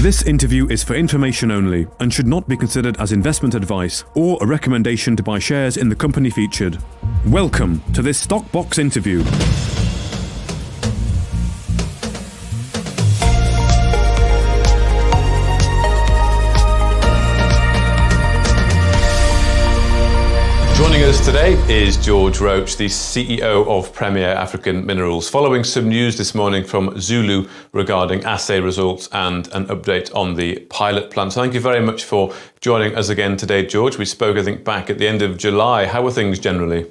This interview is for information only and should not be considered as investment advice or a recommendation to buy shares in the company featured. Welcome to this Stock Box interview. Joining us today is George Roach, the CEO of Premier African Minerals, following some news this morning from Zulu regarding assay results and an update on the pilot plant. So thank you very much for joining us again today, George. We spoke, I think, back at the end of July. How are things generally?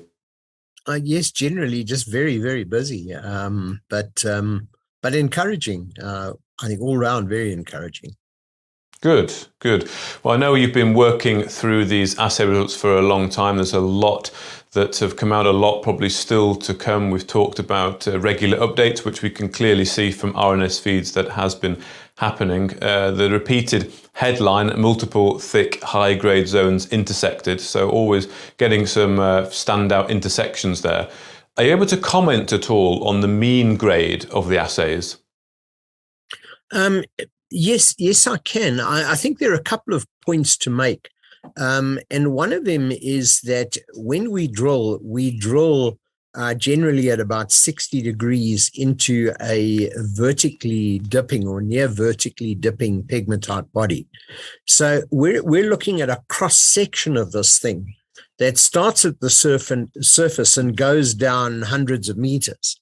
Yes, generally just very, very busy, but encouraging. I think all round very encouraging. Good. Well, I know you've been working through these assay results for a long time. There's a lot that have come out, a lot probably still to come. We've talked about regular updates, which we can clearly see from RNS feeds that has been happening. The repeated headline, multiple thick high-grade zones intersected, so always getting some standout intersections there. Are you able to comment at all on the mean grade of the assays? Yes, I can. I think there are a couple of points to make. And one of them is that when we drill generally at about 60 degrees into a vertically dipping or near vertically dipping pegmatite body. So we're looking at a cross-section of this thing that starts at the surface and goes down hundreds of meters.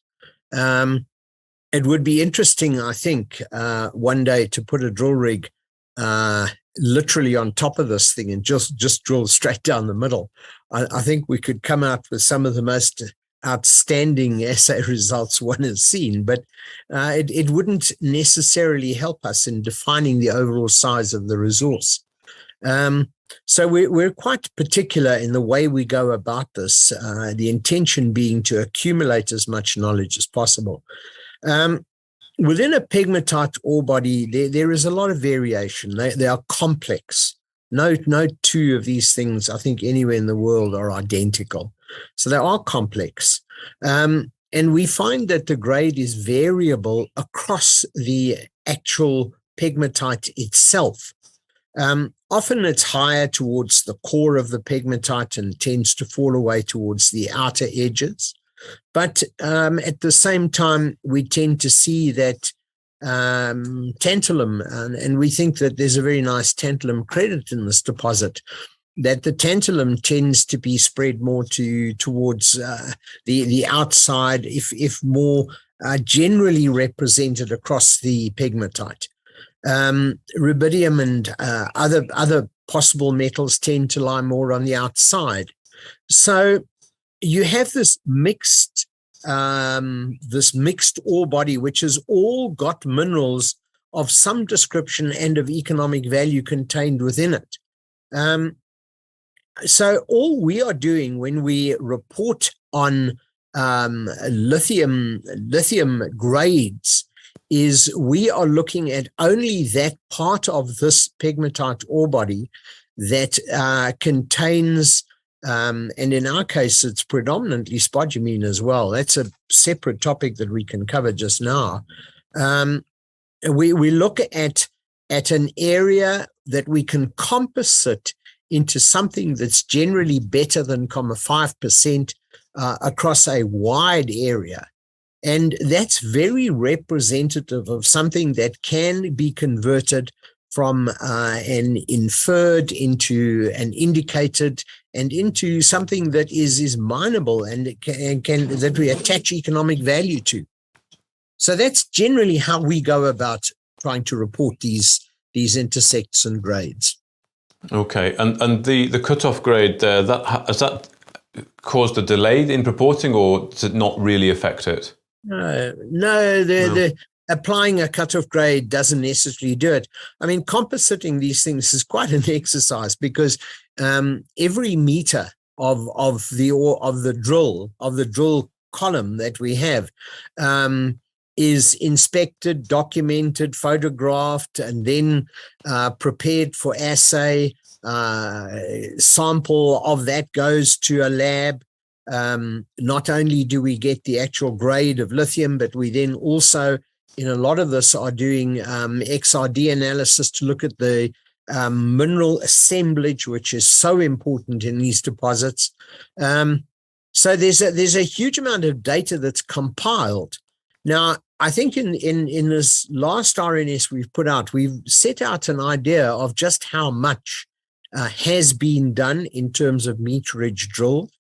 It would be interesting, I think, one day to put a drill rig literally on top of this thing and just drill straight down the middle. I think we could come out with some of the most outstanding assay results one has seen, but it wouldn't necessarily help us in defining the overall size of the resource. So we're quite particular in the way we go about this, the intention being to accumulate as much knowledge as possible. Within a pegmatite ore body, there is a lot of variation. They are complex. No two of these things, I think, anywhere in the world are identical. So they are complex. And we find that the grade is variable across the actual pegmatite itself. Often it's higher towards the core of the pegmatite and tends to fall away towards the outer edges. But at the same time, we tend to see that tantalum, and we think that there's a very nice tantalum credit in this deposit, that the tantalum tends to be spread more towards the outside, if more generally represented across the pegmatite. Rubidium and other possible metals tend to lie more on the outside. So you have this mixed ore body, which has all got minerals of some description and of economic value contained within it. So all we are doing when we report on lithium grades is we are looking at only that part of this pegmatite ore body that contains and in our case, it's predominantly spodumene as well. That's a separate topic that we can cover just now. We look at an area that we can composite into something that's generally better than 5% across a wide area. And that's very representative of something that can be converted from an inferred into an indicated and into something that is mineable and can that we attach economic value to. So that's generally how we go about trying to report these intersects and grades. Okay, and the cutoff grade there, has that caused a delay in reporting, or does it not really affect it? No. Applying a cutoff grade doesn't necessarily do it. I mean, compositing these things is quite an exercise because every meter of the drill column that we have is inspected, documented, photographed, and then prepared for assay. Sample of that goes to a lab. Not only do we get the actual grade of lithium, but we then also in a lot of this are doing XRD analysis to look at the mineral assemblage, which is so important in these deposits. So there's a huge amount of data that's compiled. Now, I think in this last RNS we've put out, we've set out an idea of just how much has been done in terms of meterage drilled,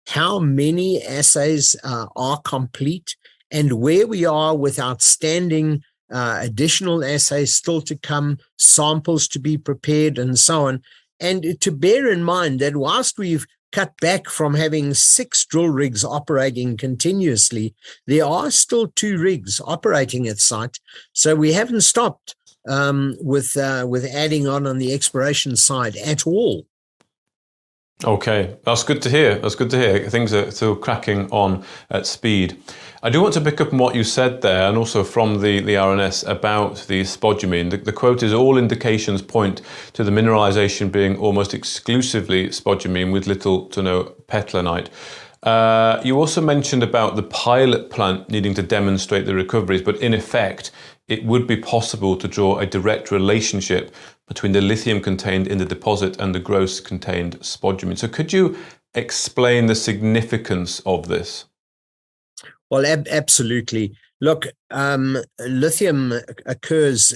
how many assays are complete, and where we are with outstanding additional assays still to come, samples to be prepared, and so on. And to bear in mind that whilst we've cut back from having 6 drill rigs operating continuously, there are still 2 rigs operating at site. So we haven't stopped with adding on the exploration side at all. Okay, that's good to hear. That's good to hear. Things are still cracking on at speed. I do want to pick up on what you said there, and also from the RNS about the spodumene. The quote is, all indications point to the mineralization being almost exclusively spodumene with little to no petlanite. You also mentioned about the pilot plant needing to demonstrate the recoveries, but in effect, it would be possible to draw a direct relationship between the lithium contained in the deposit and the gross contained spodumene. So could you explain the significance of this? Well, absolutely. Look, lithium occurs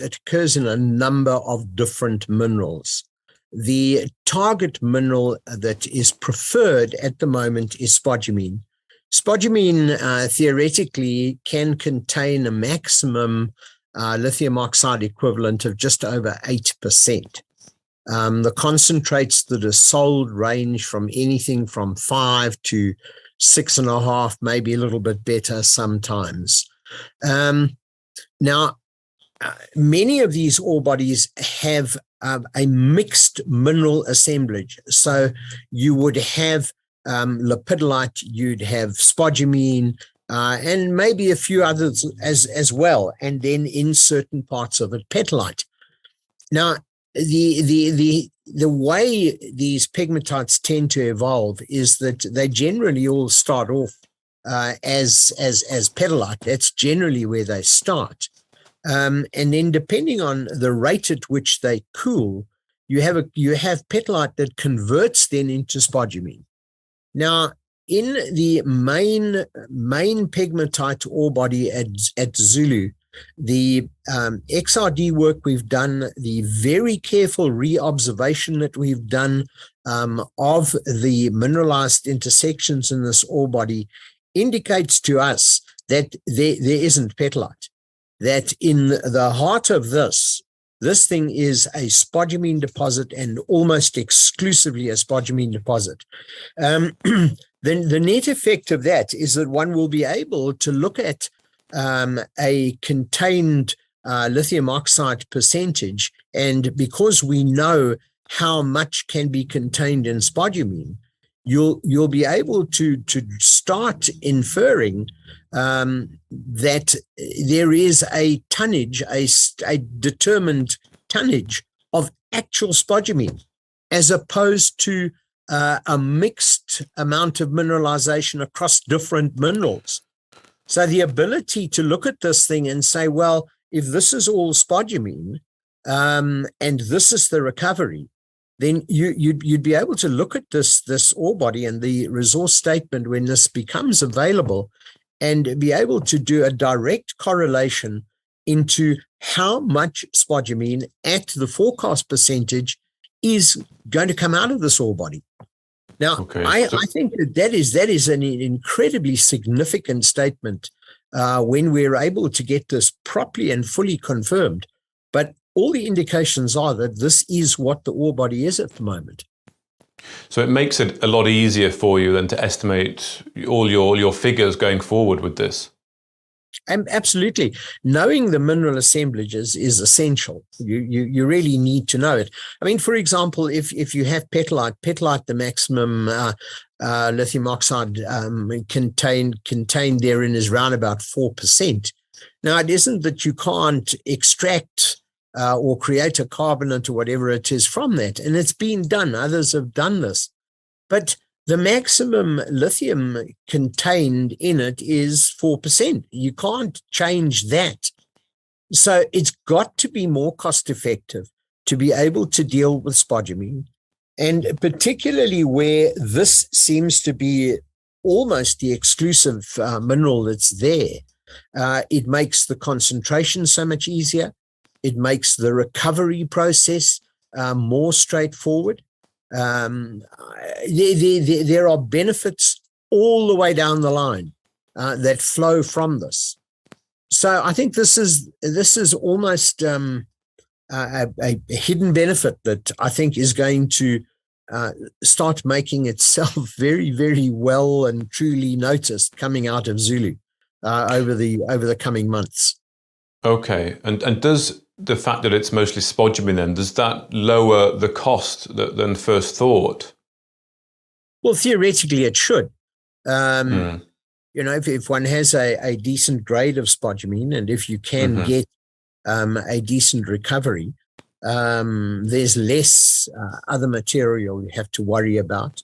in a number of different minerals. The target mineral that is preferred at the moment is spodumene. Spodumene theoretically can contain a maximum lithium oxide equivalent of just over 8%. The concentrates that are sold range from anything from 5 to 6.5, maybe a little bit better sometimes. Now, many of these ore bodies have a mixed mineral assemblage. So you would have lepidolite, you'd have spodumene, and maybe a few others as well, and then in certain parts of it, petalite. Now, the way these pegmatites tend to evolve is that they generally all start off as petalite. That's generally where they start, and then depending on the rate at which they cool, you have petalite that converts then into spodumene. Now, in the main pegmatite ore body at Zulu, the XRD work we've done, the very careful re-observation that we've done of the mineralized intersections in this ore body indicates to us that there isn't petalite, that in the heart of this thing is a spodumene deposit and almost exclusively a spodumene deposit. Then the net effect of that is that one will be able to look at a contained lithium oxide percentage, and because we know how much can be contained in spodumene, you'll be able to start inferring that there is a tonnage, a determined tonnage of actual spodumene, as opposed to a mixed amount of mineralization across different minerals. So the ability to look at this thing and say, well, if this is all spodumene and this is the recovery, then you'd be able to look at this ore body and the resource statement when this becomes available, and be able to do a direct correlation into how much spodumene at the forecast percentage is going to come out of this ore body. Now, okay. I think that is an incredibly significant statement when we're able to get this properly and fully confirmed. But all the indications are that this is what the ore body is at the moment. So it makes it a lot easier for you then to estimate all your figures going forward with this. Absolutely. Knowing the mineral assemblages is essential. You really need to know it. I mean, for example, if you have petalite, the maximum lithium oxide contained therein is around about 4%. Now, it isn't that you can't extract or create a carbonate or whatever it is from that, and it's been done. Others have done this, but the maximum lithium contained in it is 4%. You can't change that. So it's got to be more cost effective to be able to deal with spodumene, and particularly where this seems to be almost the exclusive mineral that's there. It makes the concentration so much easier. It makes the recovery process more straightforward. There are benefits all the way down the line that flow from this. So I think this is almost a hidden benefit that I think is going to start making itself very, very well and truly noticed coming out of Zulu over the coming months. Okay, and does the fact that it's mostly spodumene then, does that lower the cost than first thought? Well, theoretically, it should. You know, if one has a decent grade of spodumene, and if you can get a decent recovery, there's less other material you have to worry about,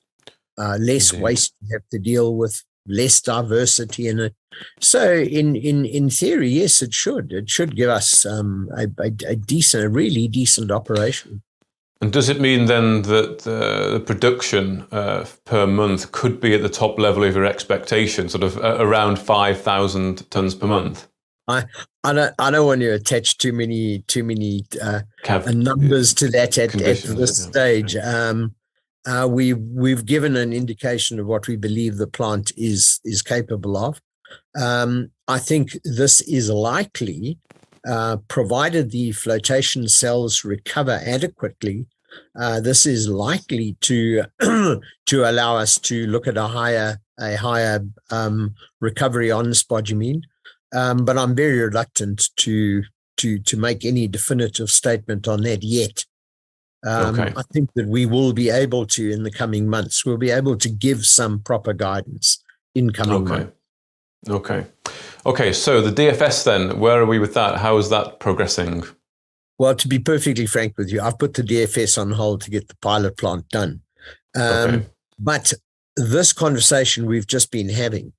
less waste you have to deal with, less diversity in it. So in theory, yes, it should. It should give us a really decent operation. And does it mean then that the production per month could be at the top level of your expectation, sort of around 5,000 tons per month? I don't want to attach too many numbers to that at this stage. We've given an indication of what we believe the plant is capable of. I think this is likely, provided the flotation cells recover adequately. This is likely to allow us to look at a higher recovery on spodumene. But I'm very reluctant to make any definitive statement on that yet. I think that we will be able to, in the coming months, we'll be able to give some proper guidance in coming months. Okay, so the DFS then, where are we with that? How is that progressing? Well, to be perfectly frank with you, I've put the DFS on hold to get the pilot plant done. But this conversation we've just been having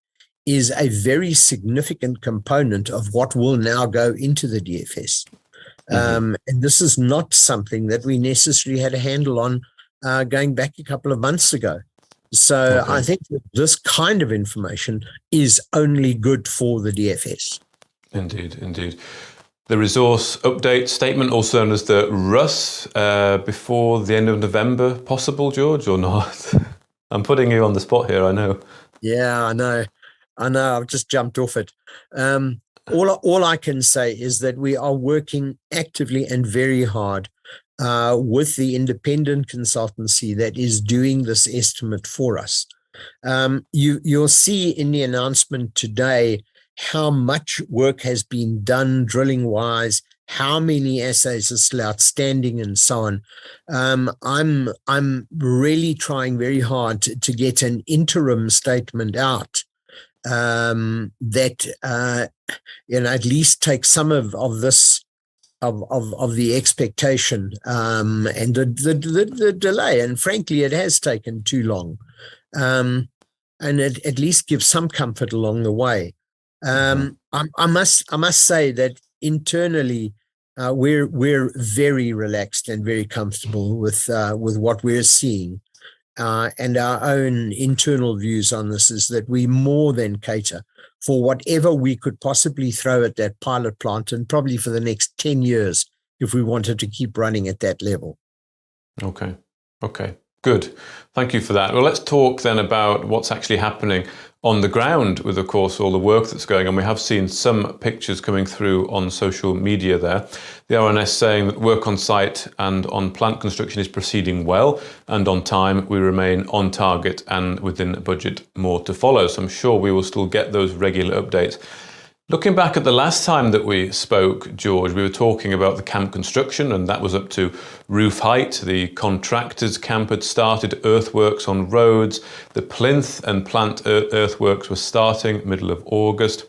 is a very significant component of what will now go into the DFS. And this is not something that we necessarily had a handle on going back a couple of months ago. So I think that this kind of information is only good for the DFS. Indeed. The resource update statement, also known as the RUS, before the end of November, possible, George, or not? I'm putting you on the spot here, I know. Yeah, I know. I've just jumped off it. All I can say is that we are working actively and very hard with the independent consultancy that is doing this estimate for us. You'll see in the announcement today how much work has been done drilling-wise, how many assays are still outstanding, and so on. I'm really trying very hard to get an interim statement out that at least take some of this of the expectation and the delay. And frankly, it has taken too long, and it at least gives some comfort along the way. I must say that internally we're very relaxed and very comfortable with what we're seeing. And our own internal views on this is that we more than cater for whatever we could possibly throw at that pilot plant, and probably for the next 10 years if we wanted to keep running at that level. Okay, good. Thank you for that. Well, let's talk then about what's actually happening on the ground with, of course, all the work that's going on. We have seen some pictures coming through on social media there. The RNS saying that work on site and on plant construction is proceeding well and on time. We remain on target and within budget, more to follow. So I'm sure we will still get those regular updates. Looking back at the last time that we spoke, George, we were talking about the camp construction, and that was up to roof height. The contractors' camp had started, earthworks on roads. The plinth and plant earthworks were starting middle of August.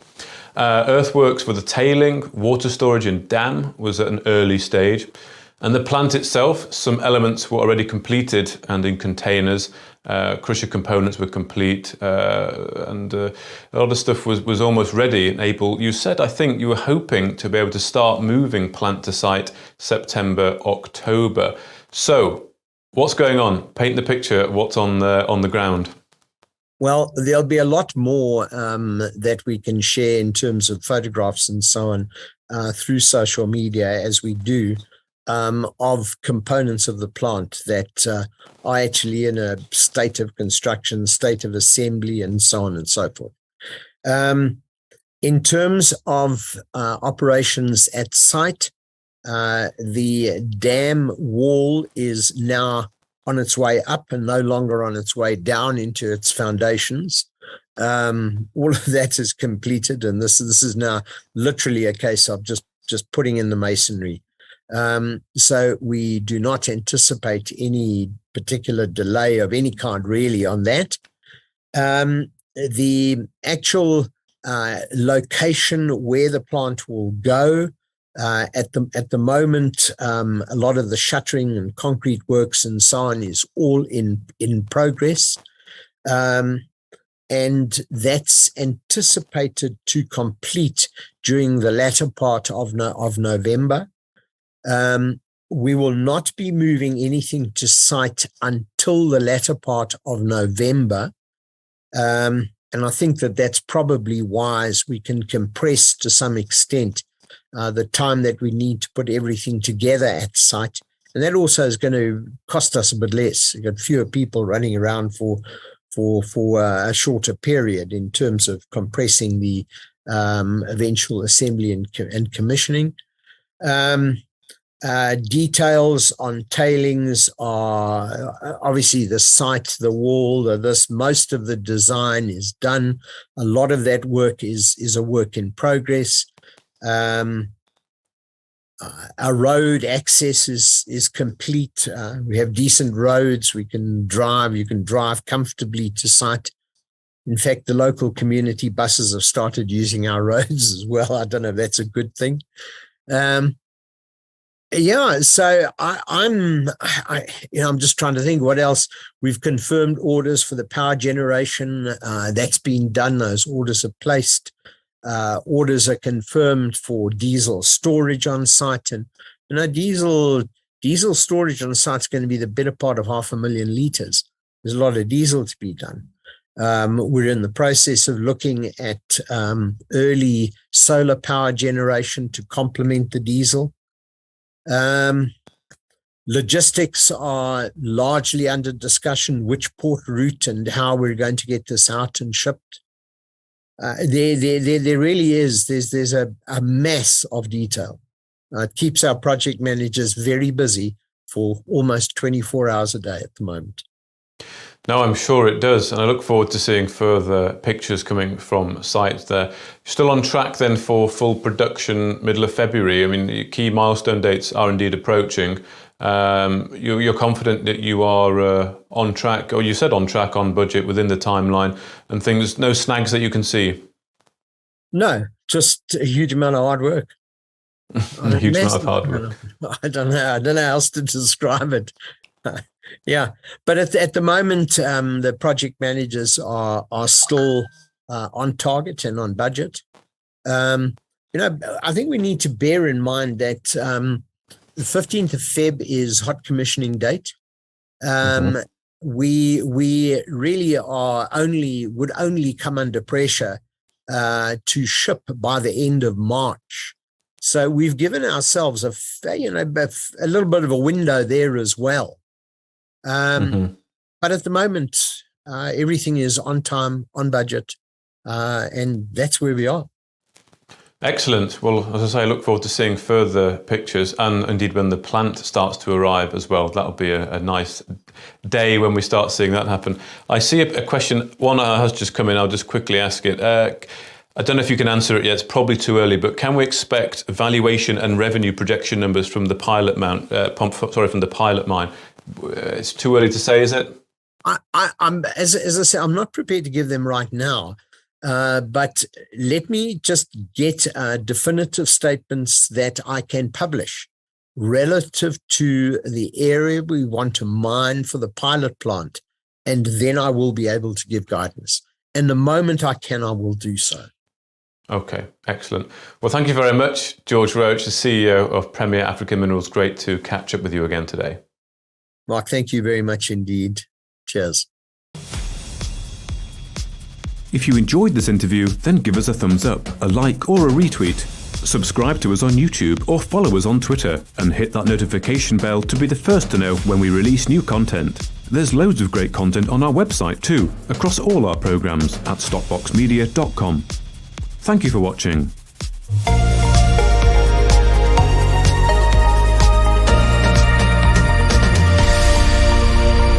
Earthworks for the tailing, water storage and dam was at an early stage. And the plant itself, some elements were already completed and in containers, crusher components were complete, and a lot of stuff was almost ready and able. You said, I think you were hoping to be able to start moving plant to site September, October. So what's going on? Paint the picture. What's on the ground? Well, there'll be a lot more that we can share in terms of photographs and so on through social media as we do of components of the plant that are actually in a state of construction, state of assembly, and so on and so forth. In terms of operations at site, the dam wall is now on its way up and no longer on its way down into its foundations. All of that is completed, and this is now literally a case of just putting in the masonry. So we do not anticipate any particular delay of any kind really on that. The actual location where the plant will go, at the moment, a lot of the shuttering and concrete works and so on is all in progress. And that's anticipated to complete during the latter part of November. We will not be moving anything to site until the latter part of November. And I think that that's probably wise. We can compress to some extent the time that we need to put everything together at site. And that also is going to cost us a bit less. You've got fewer people running around for a shorter period in terms of compressing the eventual assembly and commissioning. Details on tailings are obviously the site, the wall, most of the design is done. A lot of that work is a work in progress. Our road access is complete. We have decent roads. You can drive comfortably to site. In fact, the local community buses have started using our roads as well. I don't know if that's a good thing. So I'm just trying to think what else. We've confirmed orders for the power generation. That's been done. Those orders are placed. Orders are confirmed for diesel storage on site, and diesel storage on site is going to be the better part of 500,000 liters. There's a lot of diesel to be done. We're in the process of looking at early solar power generation to complement the diesel. Logistics are largely under discussion, which port route and how we're going to get this out and shipped. There really is. There's a mass of detail. It keeps our project managers very busy for almost 24 hours a day at the moment. No, I'm sure it does, and I look forward to seeing further pictures coming from site there. Still on track then for full production middle of February. I mean, key milestone dates are indeed approaching. You're confident that you are on track, or you said on track, on budget, within the timeline, and things, no snags that you can see? No, just a huge amount of hard work. A huge amount of hard work. I don't know how else to describe it. Yeah, but at the moment, the project managers are still on target and on budget. I think we need to bear in mind that the 15th of Feb is hot commissioning date. We really would only come under pressure to ship by the end of March. So we've given ourselves a little bit of a window there as well. But at the moment, everything is on time, on budget, and that's where we are. Excellent. Well, as I say, I look forward to seeing further pictures, and indeed when the plant starts to arrive as well. That'll be a nice day when we start seeing that happen. I see a question, one has just come in, I'll just quickly ask it. I don't know if you can answer it yet, it's probably too early, but can we expect valuation and revenue projection numbers from the pilot mine? It's too early to say, is it? I'm as I say, I'm not prepared to give them right now. But let me just get definitive statements that I can publish relative to the area we want to mine for the pilot plant and then I will be able to give guidance. And the moment I can, I will do so. Okay, excellent. Well, thank you very much, George Roach, the CEO of Premier African Minerals. Great to catch up with you again today. Mark, thank you very much indeed. Cheers. If you enjoyed this interview, then give us a thumbs up, a like or a retweet. Subscribe to us on YouTube or follow us on Twitter and hit that notification bell to be the first to know when we release new content. There's loads of great content on our website too, across all our programs at stockboxmedia.com. Thank you for watching.